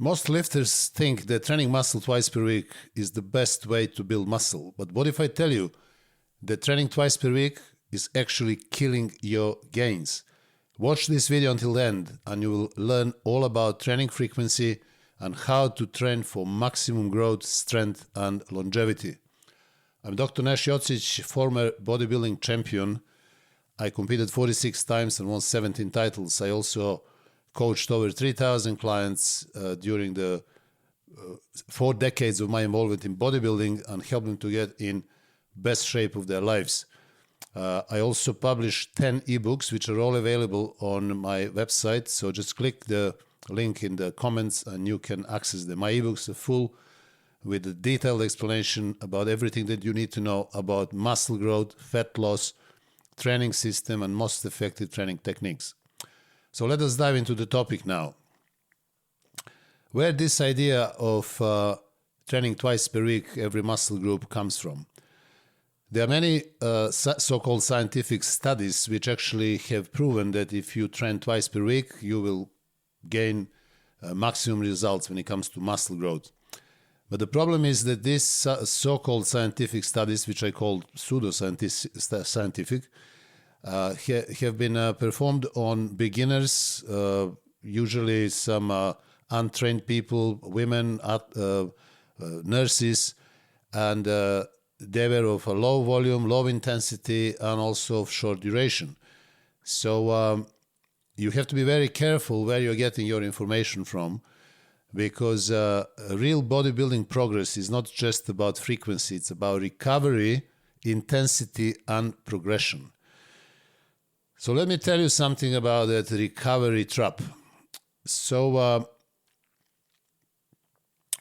Most lifters think that training muscle twice per week is the best way to build muscle. But what if I tell you that training twice per week is actually killing your gains? Watch this video until the end and you will learn all about training frequency and how to train for maximum growth, strength and longevity. I'm Dr. Nash Jocic, former bodybuilding champion. I competed 46 times and won 17 titles. I also coached over 3,000 clients during the 4 decades of my involvement in bodybuilding and helped them to get in best shape of their lives. I also published 10 ebooks, which are all available on my website. So just click the link in the comments and you can access them. My ebooks are full with a detailed explanation about everything that you need to know about muscle growth, fat loss, training system, and most effective training techniques. So let us dive into the topic now. Where this idea of training twice per week every muscle group comes from. There are many so-called scientific studies which actually have proven that if you train twice per week, you will gain maximum results when it comes to muscle growth. But the problem is that these so-called scientific studies, which I call pseudo-scientific, have been performed on beginners, usually some untrained people, women, nurses, and they were of a low volume, low intensity, and also of short duration. So you have to be very careful where you're getting your information from, because real bodybuilding progress is not just about frequency, it's about recovery, intensity, and progression. So let me tell you something about that recovery trap. So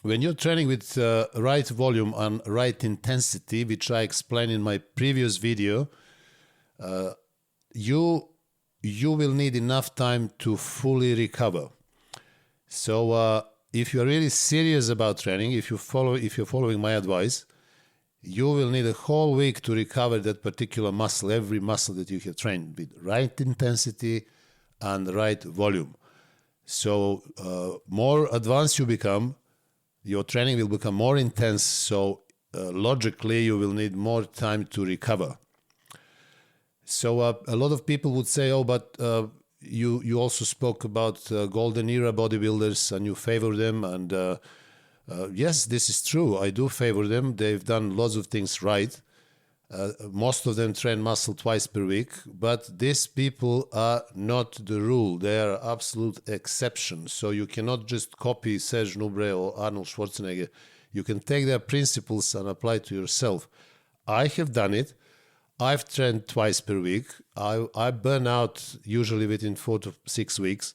when you're training with right volume and right intensity, which I explained in my previous video, you will need enough time to fully recover. So if you're really serious about training, if you're following my advice, you will need a whole week to recover that particular muscle, every muscle that you have trained with right intensity and right volume. So more advanced you become, your training will become more intense. So logically, you will need more time to recover. So a lot of people would say, oh, but you also spoke about golden era bodybuilders and you favor them. And yes, this is true. I do favor them. They've done lots of things right. Most of them train muscle twice per week, but these people are not the rule. They are absolute exceptions. So you cannot just copy Serge Nubret or Arnold Schwarzenegger. You can take their principles and apply to yourself. I have done it. I've trained twice per week. I burn out usually within 4 to 6 weeks.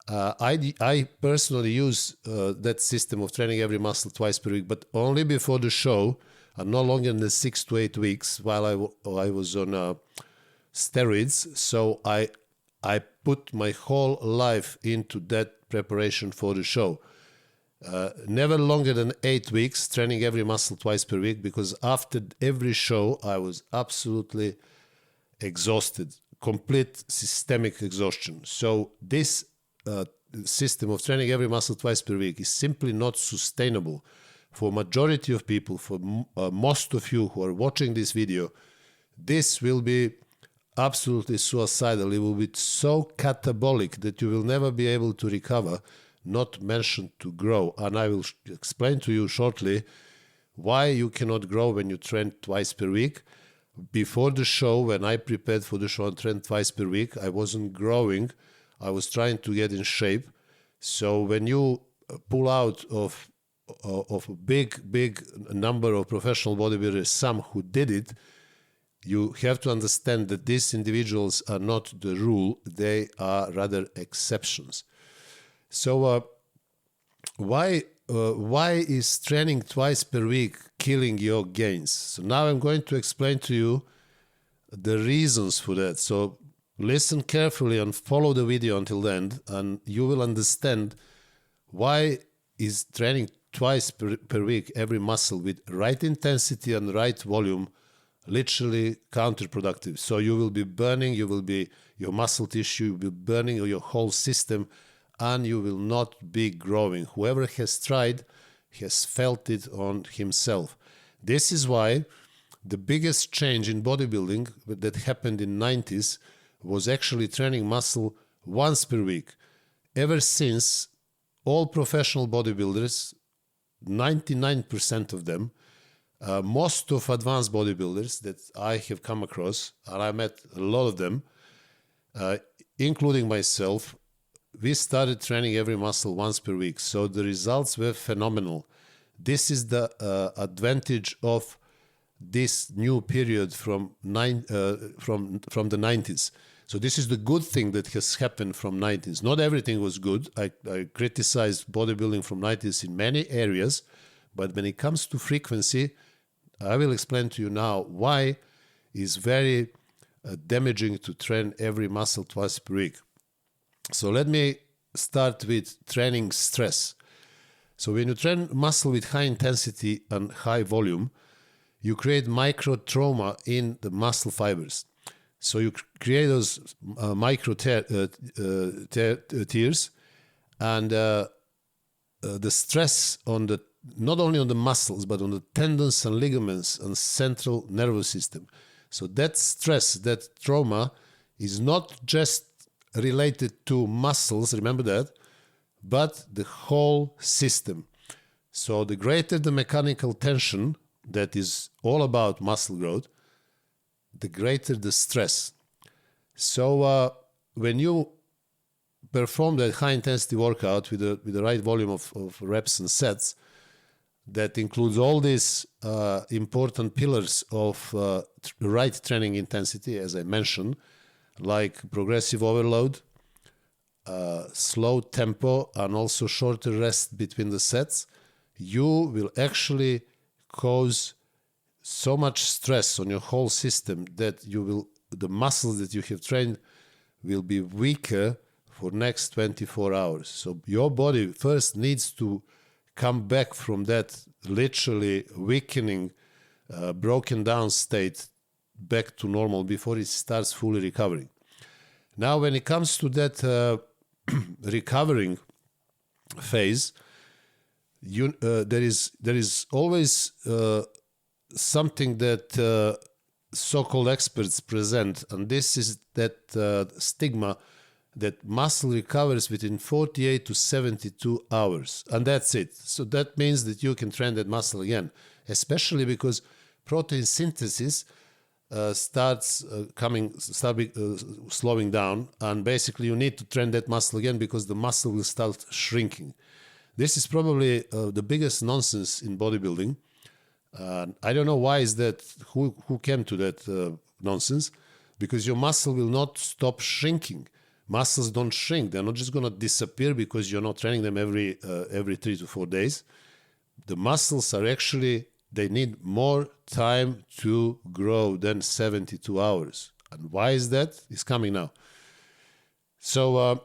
I personally use that system of training every muscle twice per week, but only before the show and no longer in the 6 to 8 weeks while I was on steroids. So I put my whole life into that preparation for the show. Never longer than 8 weeks, training every muscle twice per week, because after every show I was absolutely exhausted, complete systemic exhaustion. So this system of training every muscle twice per week is simply not sustainable for majority of people. For most of you who are watching this video, this will be absolutely suicidal. It will be so catabolic that you will never be able to recover, not mention to grow. And I will explain to you shortly why you cannot grow when you train twice per week. Before the show, when I prepared for the show and trained twice per week, I wasn't growing. I was trying to get in shape. So when you pull out of a big number of professional bodybuilders, some who did it, you have to understand that these individuals are not the rule. They are rather exceptions. So why is training twice per week killing your gains? So now I'm going to explain to you the reasons for that. So listen carefully and follow the video until the end, and you will understand why is training twice per week every muscle with right intensity and right volume literally counterproductive. So you will be burning, your muscle tissue will be burning your whole system, and you will not be growing. Whoever has tried has felt it on himself. This is why the biggest change in bodybuilding that happened in 90s was actually training muscle once per week. Ever since, all professional bodybuilders, 99% of them, most of advanced bodybuilders that I have come across, and I met a lot of them, including myself, we started training every muscle once per week. So the results were phenomenal. This is the advantage of this new period from the 90s. So this is the good thing that has happened from 90s. Not everything was good. I criticized bodybuilding from 90s in many areas, but when it comes to frequency, I will explain to you now why it's very damaging to train every muscle twice per week. So let me start with training stress. So when you train muscle with high intensity and high volume, you create micro trauma in the muscle fibers. So you create those micro tears, and the stress on the not only on the muscles but on the tendons and ligaments and central nervous system. So that stress, that trauma, is not just related to muscles. Remember that. But the whole system. So the greater the mechanical tension that is all about muscle growth, the greater the stress. So when you perform that high intensity workout with the right volume of reps and sets, that includes all these important pillars of right training intensity, as I mentioned, like progressive overload, slow tempo, and also shorter rest between the sets, you will actually cause so much stress on your whole system that the muscles that you have trained will be weaker for next 24 hours. So your body first needs to come back from that literally weakening, broken down state back to normal before it starts fully recovering. Now, when it comes to that recovering phase, there is always something that so-called experts present, and this is that stigma that muscle recovers within 48 to 72 hours, and that's it. So that means that you can train that muscle again, especially because protein synthesis starts slowing down, and basically you need to train that muscle again because the muscle will start shrinking. This is probably the biggest nonsense in bodybuilding. I don't know why is that, who came to that nonsense, because your muscle will not stop shrinking. Muscles don't shrink. They're not just going to disappear because you're not training them every 3 to 4 days. The muscles are actually, they need more time to grow than 72 hours. And why is that? It's coming now. So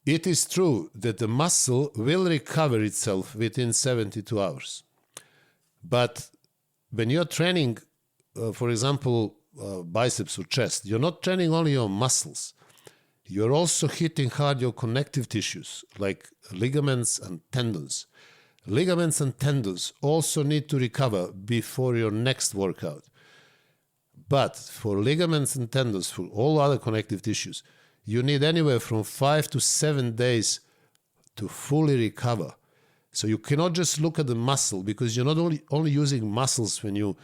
it is true that the muscle will recover itself within 72 hours. But when you're training, for example, biceps or chest, you're not training only your muscles. You're also hitting hard your connective tissues, like ligaments and tendons. Ligaments and tendons also need to recover before your next workout. But for ligaments and tendons, for all other connective tissues, you need anywhere from 5 to 7 days to fully recover. So you cannot just look at the muscle, because you're not only using muscles when you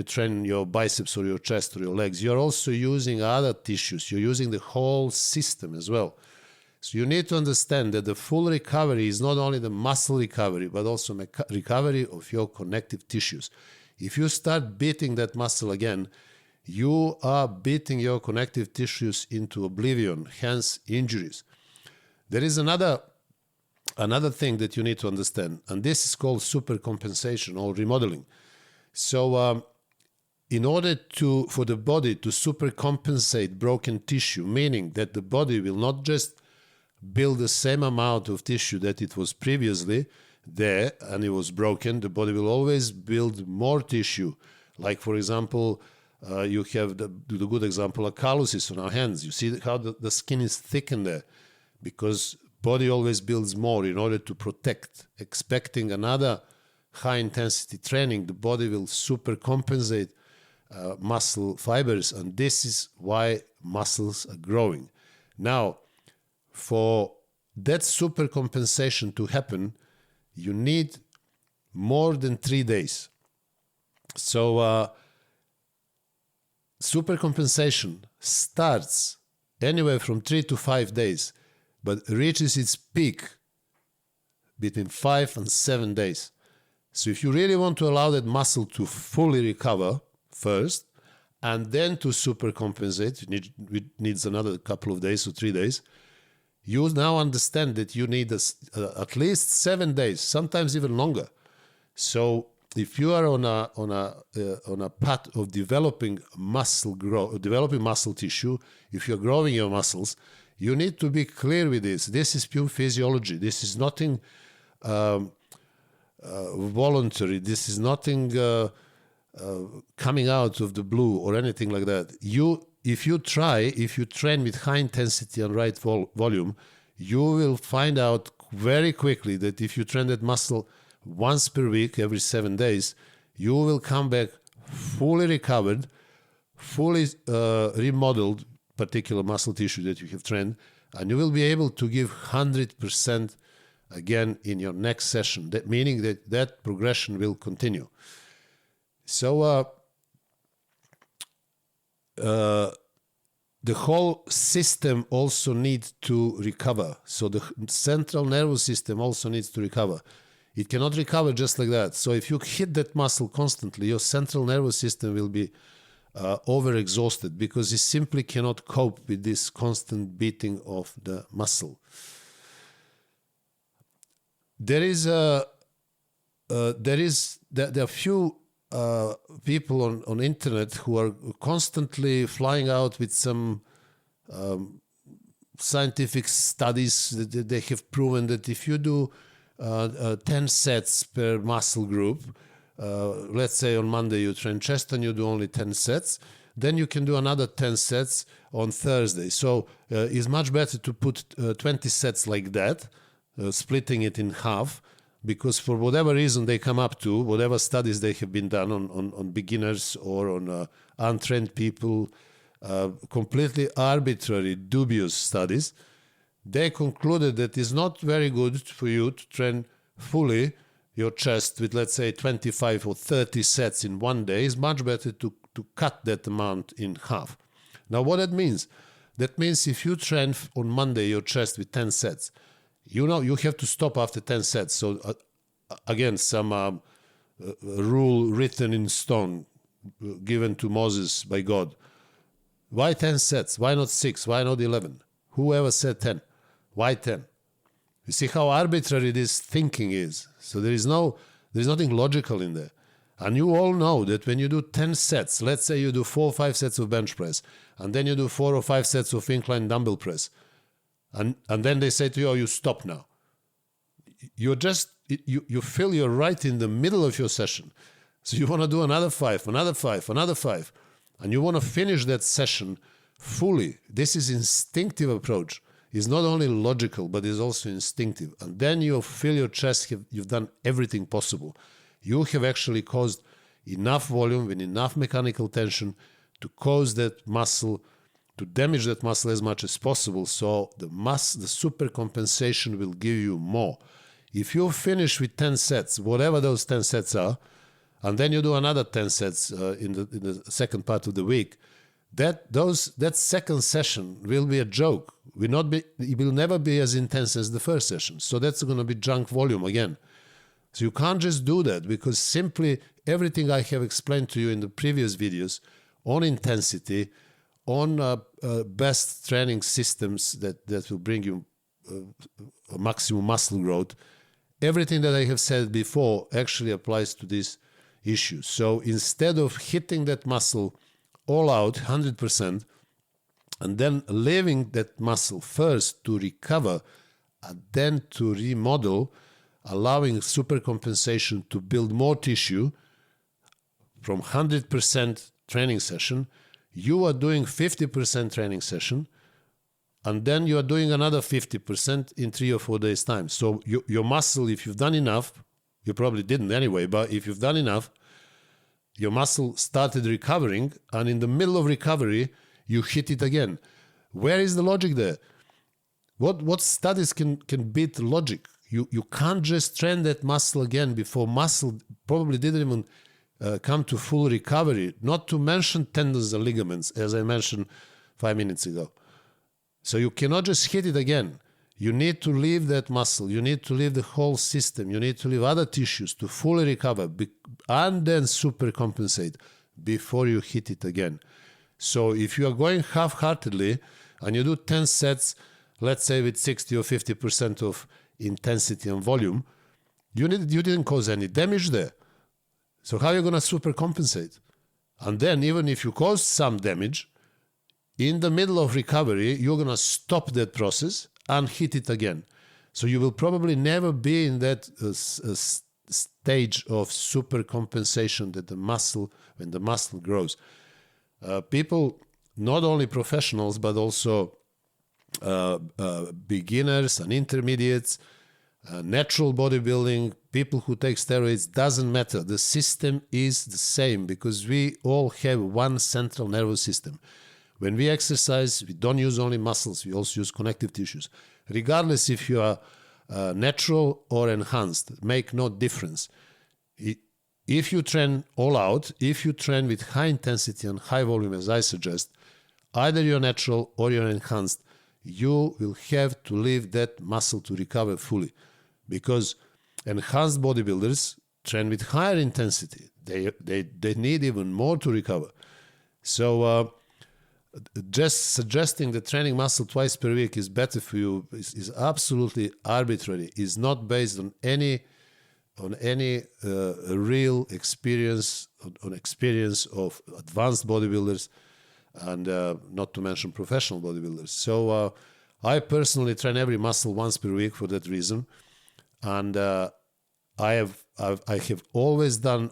train your biceps or your chest or your legs. You're also using other tissues. You're using the whole system as well. So you need to understand that the full recovery is not only the muscle recovery, but also recovery of your connective tissues. If you start beating that muscle again, you are beating your connective tissues into oblivion, hence injuries. There is another thing that you need to understand, and this is called supercompensation or remodeling. So in order for the body to supercompensate broken tissue, meaning that the body will not just build the same amount of tissue that it was previously there and it was broken, the body will always build more tissue. Like, for example, you have the good example of calluses on our hands. You see how the skin is thickened there because body always builds more in order to protect. Expecting another high-intensity training, the body will supercompensate muscle fibers, and this is why muscles are growing. Now, for that supercompensation to happen, you need more than 3 days. So supercompensation starts anywhere from 3 to 5 days, but reaches its peak between 5 and 7 days. So if you really want to allow that muscle to fully recover first, and then to supercompensate, it needs another couple of days or 3 days, you now understand that you need at least 7 days, sometimes even longer. So if you are on a path of developing muscle tissue, if you're growing your muscles, you need to be clear with this. This is pure physiology. This is nothing voluntary. This is nothing coming out of the blue or anything like that. If you train with high intensity and right volume, you will find out very quickly that if you train that muscle once per week, every 7 days, you will come back fully recovered, fully remodeled particular muscle tissue that you have trained, and you will be able to give 100% again in your next session. That meaning that progression will continue. So the whole system also needs to recover. So the central nervous system also needs to recover. It cannot recover just like that. So if you hit that muscle constantly, your central nervous system will be overexhausted because it simply cannot cope with this constant beating of the muscle. There are few people on internet who are constantly flying out with some scientific studies that they have proven that if you do 10 sets per muscle group, let's say on Monday you train chest and you do only 10 sets, then you can do another 10 sets on Thursday. So it's much better to put 20 sets like that, splitting it in half, because for whatever reason they come up to, whatever studies they have been done on beginners or on untrained people, completely arbitrary, dubious studies, they concluded that it's not very good for you to train fully your chest with, let's say, 25 or 30 sets in one day. It's much better to cut that amount in half. Now, what that means? That means if you train on Monday your chest with 10 sets, you have to stop after 10 sets. So, again, some rule written in stone given to Moses by God. Why 10 sets? Why not 6? Why not 11? Whoever said 10? Why 10? You see how arbitrary this thinking is. So there's nothing logical in there. And you all know that when you do 10 sets, let's say you do 4 or 5 sets of bench press, and then you do 4 or 5 sets of incline dumbbell press, and then they say to you, oh, you stop now. You feel you're right in the middle of your session. So you want to do another 5, another 5, another 5, and you want to finish that session fully. This is instinctive approach. It's not only logical, but it's also instinctive. And then you feel your chest, you've done everything possible. You have actually caused enough volume with enough mechanical tension to cause that muscle, to damage that muscle as much as possible. So the supercompensation will give you more. If you finish with 10 sets, whatever those 10 sets are, and then you do another 10 sets in the second part of the week, that second session will be a joke. It will never be as intense as the first session. So that's going to be junk volume again. So you can't just do that, because simply everything I have explained to you in the previous videos on intensity, on best training systems that will bring you maximum muscle growth, everything that I have said before actually applies to this issue. So instead of hitting that muscle all out 100% and then leaving that muscle first to recover and then to remodel, allowing supercompensation to build more tissue from 100% training session, you are doing 50% training session and then you are doing another 50% in 3 or 4 days' time. So your muscle, if you've done enough, you probably didn't anyway, but if you've done enough, your muscle started recovering, and in the middle of recovery, you hit it again. Where is the logic there? What studies can beat logic? You can't just train that muscle again before muscle probably didn't even come to full recovery, not to mention tendons and ligaments, as I mentioned 5 minutes ago. So you cannot just hit it again. You need to leave that muscle. You need to leave the whole system. You need to leave other tissues to fully recover and then supercompensate before you hit it again. So if you are going half-heartedly and you do 10 sets, let's say with 60 or 50% of intensity and volume, you didn't cause any damage there. So how are you going to supercompensate? And then even if you caused some damage, in the middle of recovery, you're going to stop that process and hit it again. So you will probably never be in that stage of supercompensation that when the muscle grows. People, not only professionals, but also beginners and intermediates, natural bodybuilding, people who take steroids, doesn't matter. The system is the same because we all have one central nervous system. When we exercise, we don't use only muscles, we also use connective tissues. Regardless if you are natural or enhanced, make no difference. If you train all out, if you train with high intensity and high volume, as I suggest, either you're natural or you're enhanced, you will have to leave that muscle to recover fully. Because enhanced bodybuilders train with higher intensity. They need even more to recover. So just suggesting that training muscle twice per week is better for you is absolutely arbitrary. It's not based on any real experience, on experience of advanced bodybuilders, and not to mention professional bodybuilders. So I personally train every muscle once per week for that reason, and I have always done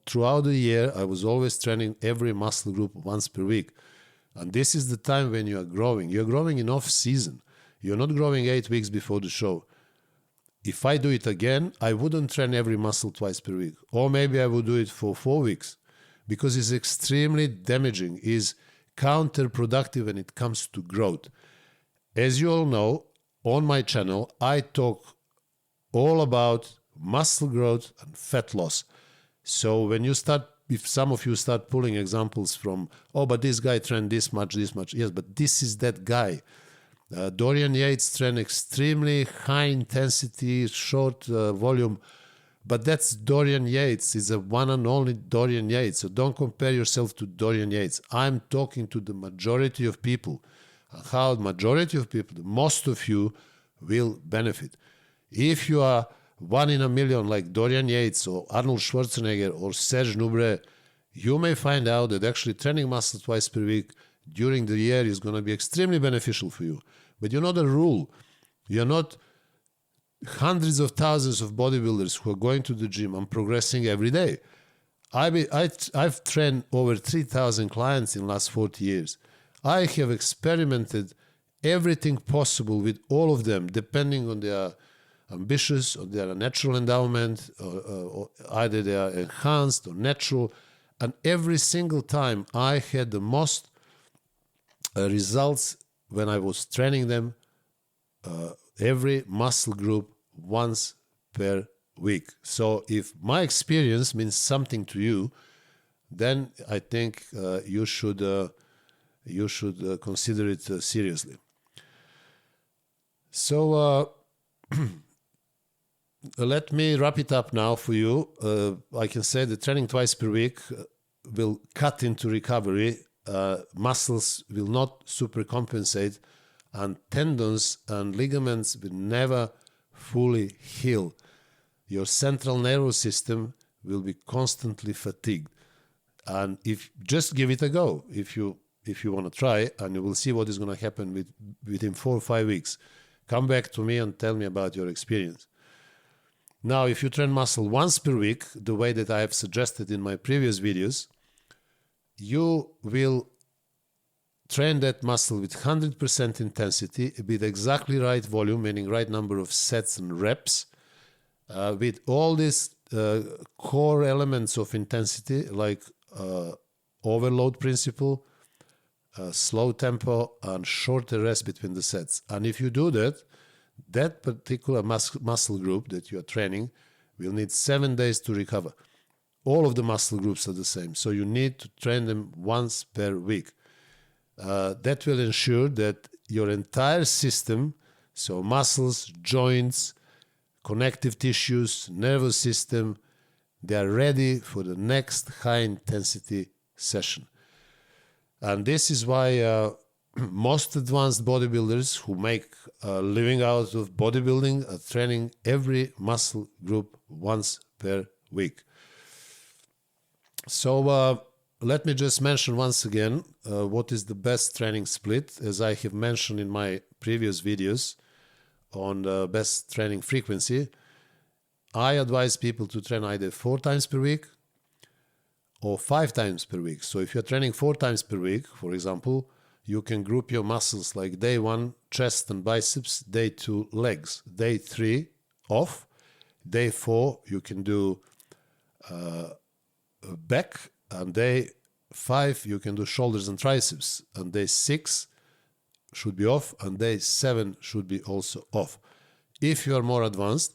throughout the year. I was always training every muscle group once per week. And this is the time when you are growing. You're growing in off-season. You're not growing 8 weeks before the show. If I do it again, I wouldn't train every muscle twice per week. Or maybe I would do it for 4 weeks. Because it's extremely damaging. It's counterproductive when it comes to growth. As you all know, on my channel, I talk all about muscle growth and fat loss. So when you start, if some of you start pulling examples from, oh, but this guy trained this much, yes, but this is that guy. Dorian Yates trained extremely high intensity, short volume, but that's Dorian Yates. It's a one and only Dorian Yates. So don't compare yourself to Dorian Yates. I'm talking to the majority of people. How the majority of people, most of you, will benefit. If you are 1 in a million like Dorian Yates or Arnold Schwarzenegger or Serge Nubre, you may find out that actually training muscle twice per week during the year is going to be extremely beneficial for you. But you're not a rule. You're not hundreds of thousands of bodybuilders who are going to the gym and progressing every day. I've trained over 3,000 clients in the last 40 years. I have experimented everything possible with all of them, depending on their ambitious or their natural endowment, or either they are enhanced or natural. And every single time I had the most results when I was training them, every muscle group once per week. So if my experience means something to you, then I think you should consider it seriously. So let me wrap it up now for you. I can say that training twice per week will cut into recovery. Muscles will not supercompensate, and tendons and ligaments will never fully heal. Your central nervous system will be constantly fatigued. And just give it a go if you want to try, and you will see what is going to happen within 4 or 5 weeks. Come back to me and tell me about your experience. Now, if you train muscle once per week, the way that I have suggested in my previous videos, you will train that muscle with 100% intensity, with exactly right volume, meaning right number of sets and reps, with all these core elements of intensity, like overload principle, slow tempo, and shorter rest between the sets. And if you do that, that particular muscle group that you are training will need 7 days to recover. All of the muscle groups are the same, so you need to train them once per week. That will ensure that your entire system, so muscles, joints, connective tissues, nervous system, they are ready for the next high-intensity session. And this is why most advanced bodybuilders who make a living out of bodybuilding are training every muscle group once per week. So let me just mention once again what is the best training split. As I have mentioned in my previous videos on the best training frequency, I advise people to train either 4 times per week or 5 times per week. So if you're training 4 times per week, for example, you can group your muscles like day 1, chest and biceps, day 2, legs, day 3, off, day 4, you can do back, and day 5, you can do shoulders and triceps, and day 6 should be off, and day 7 should be also off. If you are more advanced,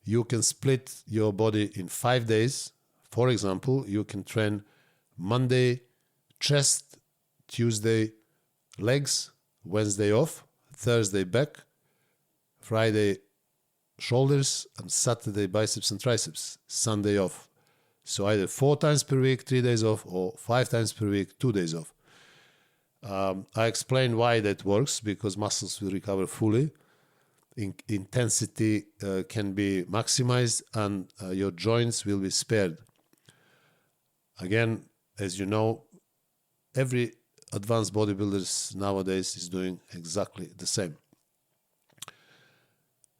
you can split your body in 5 days. For example, you can train Monday chest, Tuesday legs, Wednesday off, Thursday back, Friday shoulders, and Saturday biceps and triceps, Sunday off. So either 4 times per week, 3 days off, or 5 times per week, 2 days off. I explain why that works, because muscles will recover fully. Intensity can be maximized, and your joints will be spared. Again, as you know, every advanced bodybuilder nowadays is doing exactly the same.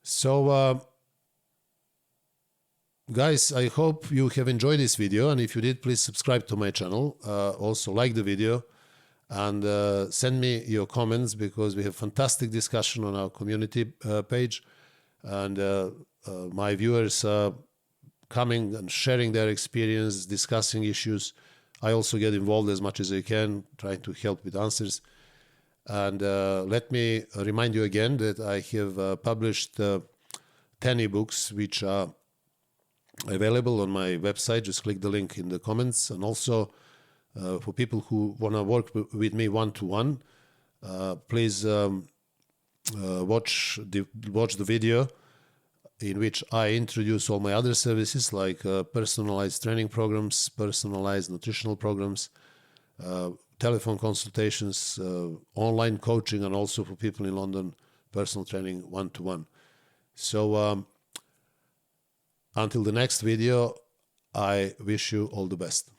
So, guys, I hope you have enjoyed this video, and if you did, please subscribe to my channel. Also like the video, and send me your comments, because we have fantastic discussion on our community page, and my viewers are coming and sharing their experience, discussing issues. I also get involved as much as I can, trying to help with answers. And let me remind you again that I have published 10 ebooks, which are available on my website. Just click the link in the comments. And also for people who want to work with me one-to-one, please watch the video in which I introduce all my other services, like personalized training programs, personalized nutritional programs, telephone consultations, online coaching, and also for people in London, personal training one-to-one. So until the next video, I wish you all the best.